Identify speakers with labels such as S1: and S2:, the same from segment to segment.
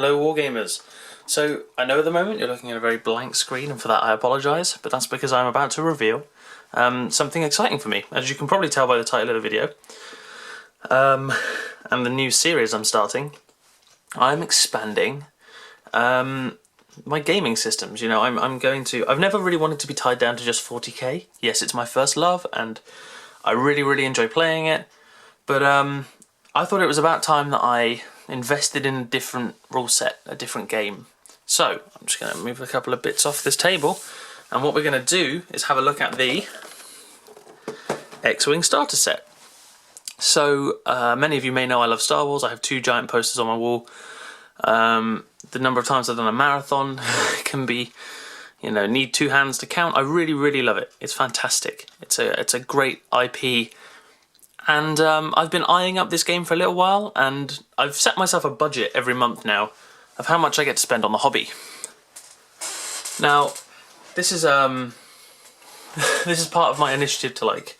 S1: Hello Wargamers. So I know at the moment you're looking at a very blank screen, and for that I apologise, but that's because I'm about to reveal something exciting for me, as you can probably tell by the title of the video. And the new series I'm starting, I'm expanding my gaming systems. You know, I've never really wanted to be tied down to just 40k. Yes, it's my first love and I really enjoy playing it, but I thought it was about time that I invested in a different rule set, a different game. So I'm just going to move a couple of bits off this table, and what we're going to do is have a look at the X-Wing starter set. So many of you may know I love Star Wars. I have 2 giant posters on my wall. The number of times I've done a marathon can be, you know, need 2 hands to count. I really love it. It's fantastic. It's a great IP. And I've been eyeing up this game for a little while, and I've set myself a budget every month now of how much I get to spend on the hobby. Now, this is this is part of my initiative to, like,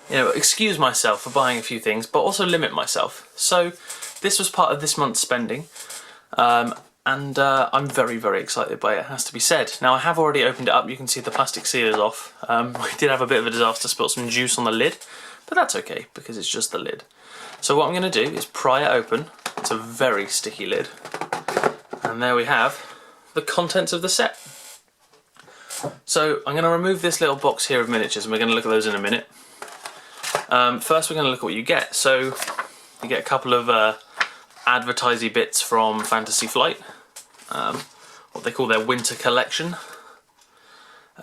S1: you know, excuse myself for buying a few things, but also limit myself. So this was part of this month's spending, and I'm very excited by it, has to be said. Now, I have already opened it up. You can see the plastic seal is off. We did have a bit of a disaster, spilt some juice on the lid. But that's okay, because it's just the lid. So what I'm going to do is pry it open. It's a very sticky lid. And there we have the contents of the set. So I'm going to remove this little box here of miniatures, and we're going to look at those in a minute. First we're going to look at what you get. So you get a couple of advertising bits from Fantasy Flight. What they call their winter collection.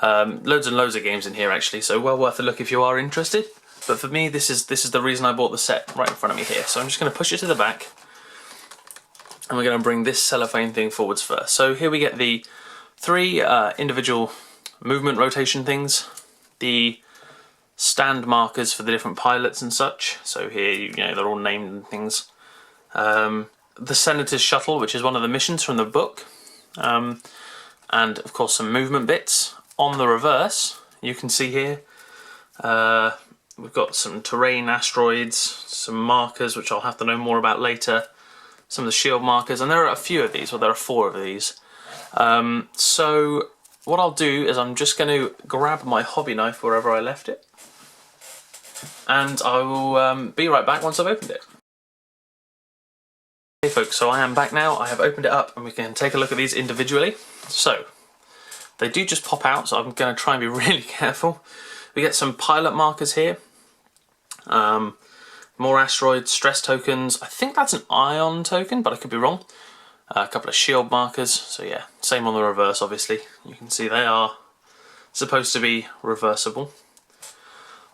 S1: Loads and loads of games in here actually, so well worth a look if you are interested. But for me, this is the reason I bought the set right in front of me here. So I'm just going to push it to the back, and we're going to bring this cellophane thing forwards first. So here we get the 3 individual movement rotation things, the stand markers for the different pilots and such. So here, you know, they're all named and things. The Senator's Shuttle, which is one of the missions from the book, and of course some movement bits. On the reverse, you can see here. We've got some terrain asteroids, some markers which I'll have to know more about later, some of the shield markers, and there are a few of these, well there are 4 of these. So what I'll do is I'm just going to grab my hobby knife wherever I left it, and I will be right back once I've opened it. Okay folks, so I am back now. I have opened it up and we can take a look at these individually. So they do just pop out, so I'm going to try and be really careful. We get some pilot markers here, more asteroids, stress tokens. I think that's an ion token, but I could be wrong. A couple of shield markers, so yeah, same on the reverse obviously. You can see they are supposed to be reversible.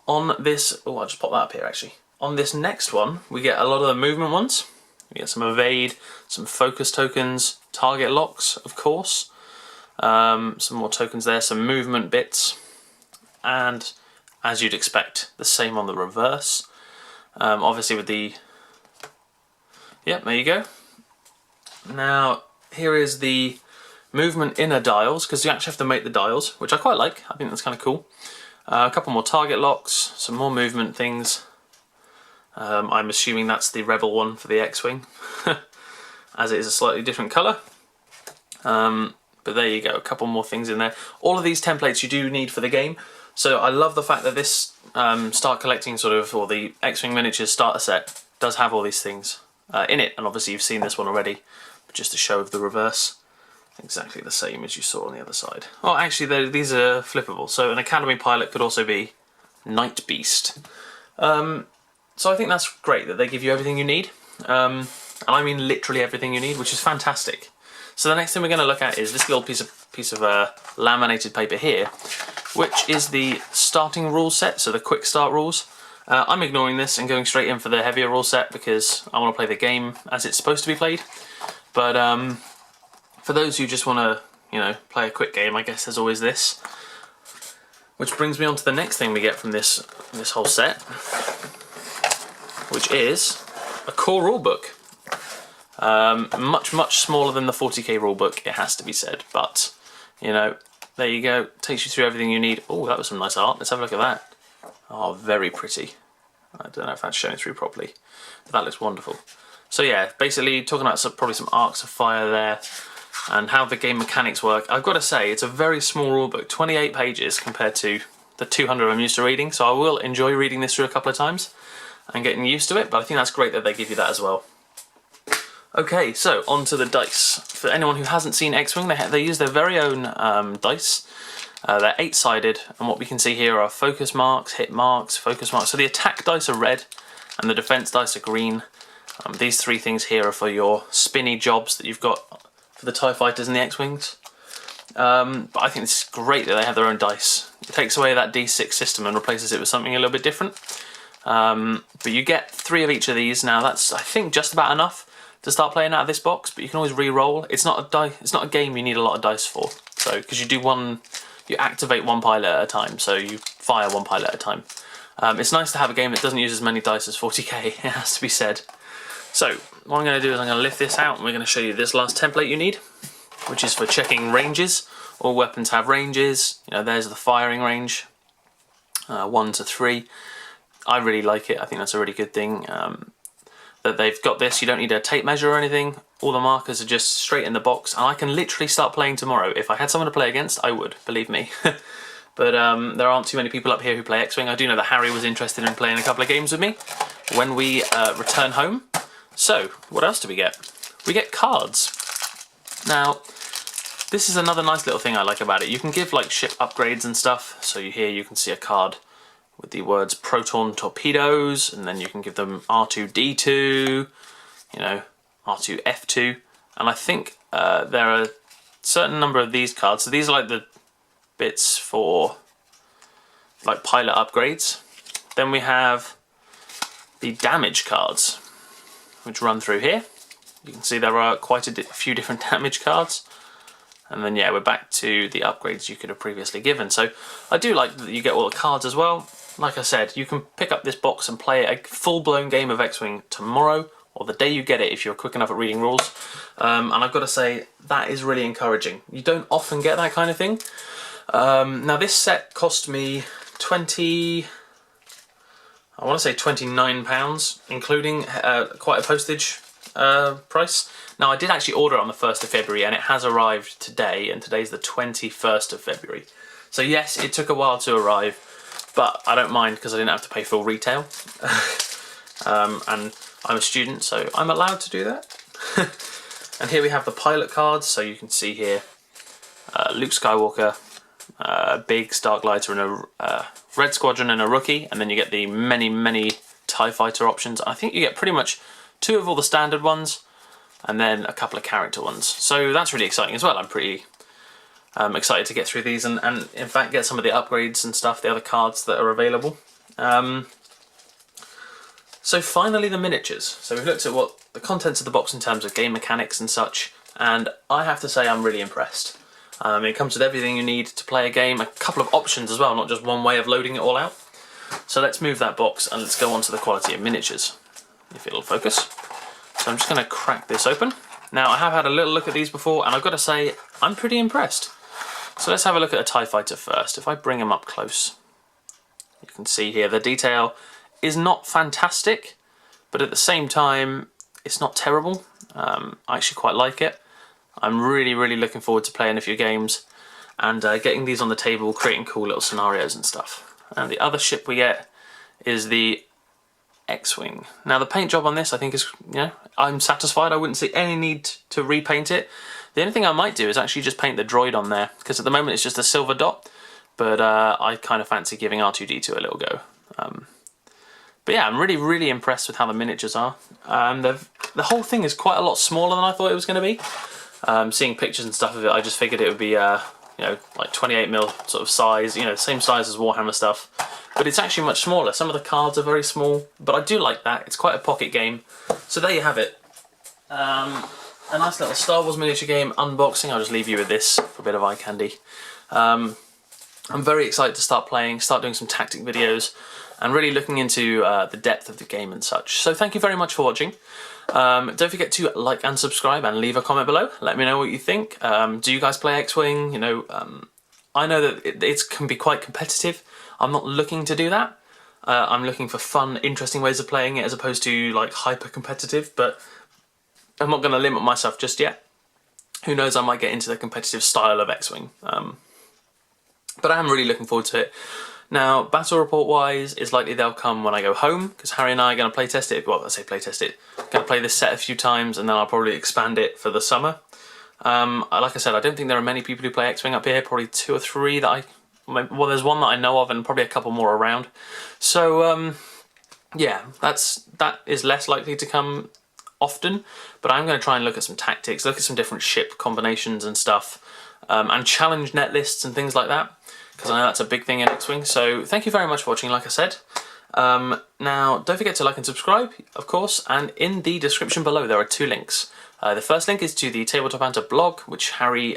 S1: On this, oh I'll just pop that up here actually. On this next one, we get a lot of the movement ones. We get some evade, some focus tokens, target locks of course. Some more tokens there, some movement bits. And as you'd expect, the same on the reverse. Obviously with the, yep, there you go. Now here is the movement inner dials, because you actually have to make the dials, which I quite like. I think that's kind of cool. A couple more target locks, some more movement things. I'm assuming that's the Rebel one for the X-Wing, as it is a slightly different colour. But there you go, a couple more things in there. All of these templates you do need for the game. So I love the fact that this start collecting sort of, or the X-Wing miniatures starter set does have all these things in it, and obviously you've seen this one already, but just a show of the reverse, exactly the same as you saw on the other side. Oh, actually these are flippable, so an Academy pilot could also be Night Beast. So I think that's great that they give you everything you need, and I mean literally everything you need, which is fantastic. So the next thing we're going to look at is this little piece of laminated paper here, which is the starting rule set, so the quick start rules. I'm ignoring this and going straight in for the heavier rule set because I want to play the game as it's supposed to be played. But for those who just want to, you know, play a quick game, I guess there's always this. Which brings me on to the next thing we get from this whole set, which is a core rulebook. Much smaller than the 40k rulebook, it has to be said, but you know, there you go, takes you through everything you need. Oh, that was some nice art, let's have a look at that. Oh, very pretty. I don't know if that's showing through properly, but that looks wonderful. So yeah, basically talking about probably some arcs of fire there, and how the game mechanics work. I've got to say, it's a very small rulebook, 28 pages compared to the 200 I'm used to reading, so I will enjoy reading this through a couple of times and getting used to it, but I think that's great that they give you that as well. Okay, so on to the dice. For anyone who hasn't seen X-Wing, they use their very own dice. They're 8-sided, and what we can see here are focus marks, hit marks, focus marks. So the attack dice are red, and the defense dice are green. These 3 things here are for your spinny jobs that you've got for the TIE fighters and the X-Wings. But I think it's great that they have their own dice. It takes away that D6 system and replaces it with something a little bit different. But you get 3 of each of these. Now that's, I think, just about enough to start playing out of this box, but you can always re-roll. It's not a game you need a lot of dice for. So because you activate 1 pilot at a time, so you fire 1 pilot at a time. It's nice to have a game that doesn't use as many dice as 40k, it has to be said. So what I'm going to do is I'm going to lift this out, and we're going to show you this last template you need, which is for checking ranges. All weapons have ranges. You know, there's the firing range, 1 to 3. I really like it. I think that's a really good thing. That they've got this. You don't need a tape measure or anything. All the markers are just straight in the box, and I can literally start playing tomorrow. If I had someone to play against, I would, believe me. But there aren't too many people up here who play X-Wing. I do know that Harry was interested in playing a couple of games with me when we return home. So, what else do we get? We get cards. Now, this is another nice little thing I like about it. You can give like ship upgrades and stuff. So here you can see a card with the words proton torpedoes, and then you can give them R2D2, you know, R2F2, and I think there are a certain number of these cards. So these are like the bits for like pilot upgrades. Then we have the damage cards, which run through here. You can see there are quite a few different damage cards. And then yeah, we're back to the upgrades you could have previously given. So I do like that you get all the cards as well. Like I said, you can pick up this box and play a full-blown game of X-Wing tomorrow, or the day you get it if you're quick enough at reading rules. And I've got to say, that is really encouraging. You don't often get that kind of thing. Now this set cost me I want to say £29, including quite a postage price. Now I did actually order it on the 1st of February, and it has arrived today, and today's the 21st of February. So yes, it took a while to arrive, but I don't mind because I didn't have to pay full retail. And I'm a student, so I'm allowed to do that. And here we have the pilot cards, so you can see here Luke Skywalker, Big Starglighter, and a Red Squadron and a Rookie, and then you get the many TIE Fighter options. I think you get pretty much 2 of all the standard ones, and then a couple of character ones. So that's really exciting as well. I'm pretty excited to get through these and in fact get some of the upgrades and stuff, the other cards that are available. So finally the miniatures. So we've looked at what the contents of the box in terms of game mechanics and such, and I have to say I'm really impressed. It comes with everything you need to play a game, a couple of options as well, not just one way of loading it all out. So let's move that box and let's go on to the quality of miniatures, if it'll focus. So I'm just going to crack this open. Now I have had a little look at these before, and I've got to say I'm pretty impressed. So let's have a look at a TIE Fighter first. If I bring him up close, you can see here the detail is not fantastic, but at the same time it's not terrible. I actually quite like it. I'm really looking forward to playing a few games and getting these on the table, creating cool little scenarios and stuff. And the other ship we get is the X-Wing. Now the paint job on this I think is, you know, I'm satisfied. I wouldn't see any need to repaint it. The only thing I might do is actually just paint the droid on there, because at the moment it's just a silver dot, but I kind of fancy giving R2D2 a little go. But yeah, I'm really impressed with how the miniatures are. The whole thing is quite a lot smaller than I thought it was going to be. Seeing pictures and stuff of it, I just figured it would be you know, like 28mm sort of size, you know, same size as Warhammer stuff. But it's actually much smaller. Some of the cards are very small, but I do like that. It's quite a pocket game. So there you have it. A nice little Star Wars miniature game unboxing. I'll just leave you with this for a bit of eye candy. I'm very excited to start playing, start doing some tactic videos, and really looking into the depth of the game and such. So thank you very much for watching. Don't forget to like and subscribe and leave a comment below. Let me know what you think. Do you guys play X-Wing? You know, I know that it can be quite competitive. I'm not looking to do that. I'm looking for fun, interesting ways of playing it as opposed to like hyper competitive. But I'm not going to limit myself just yet. Who knows, I might get into the competitive style of X-Wing. But I am really looking forward to it. Now, battle report wise, it's likely they'll come when I go home, because Harry and I are going to play test it. Well, I say play test it. Going to play this set a few times, and then I'll probably expand it for the summer. Like I said, I don't think there are many people who play X-Wing up here. Probably 2 or 3 that well, there's one that I know of, and probably a couple more around. So yeah, that is less likely to come often. But I'm going to try and look at some tactics, look at some different ship combinations and stuff, and challenge net lists and things like that, because I know that's a big thing in X-Wing. So thank you very much for watching, like I said. Now, don't forget to like and subscribe, of course, and in the description below there are 2 links. The first link is to the TableTopBanter blog, which Harry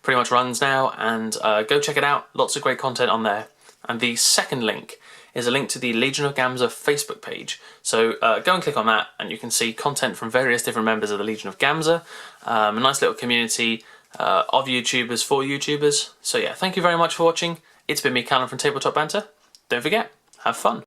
S1: pretty much runs now, and go check it out. Lots of great content on there. And the second link is a link to the Legion of Gamza Facebook page. So go and click on that, and you can see content from various different members of the Legion of Gamza. A nice little community of YouTubers for YouTubers. So yeah, thank you very much for watching. It's been me, Callum from TabletopBanter. Don't forget, have fun.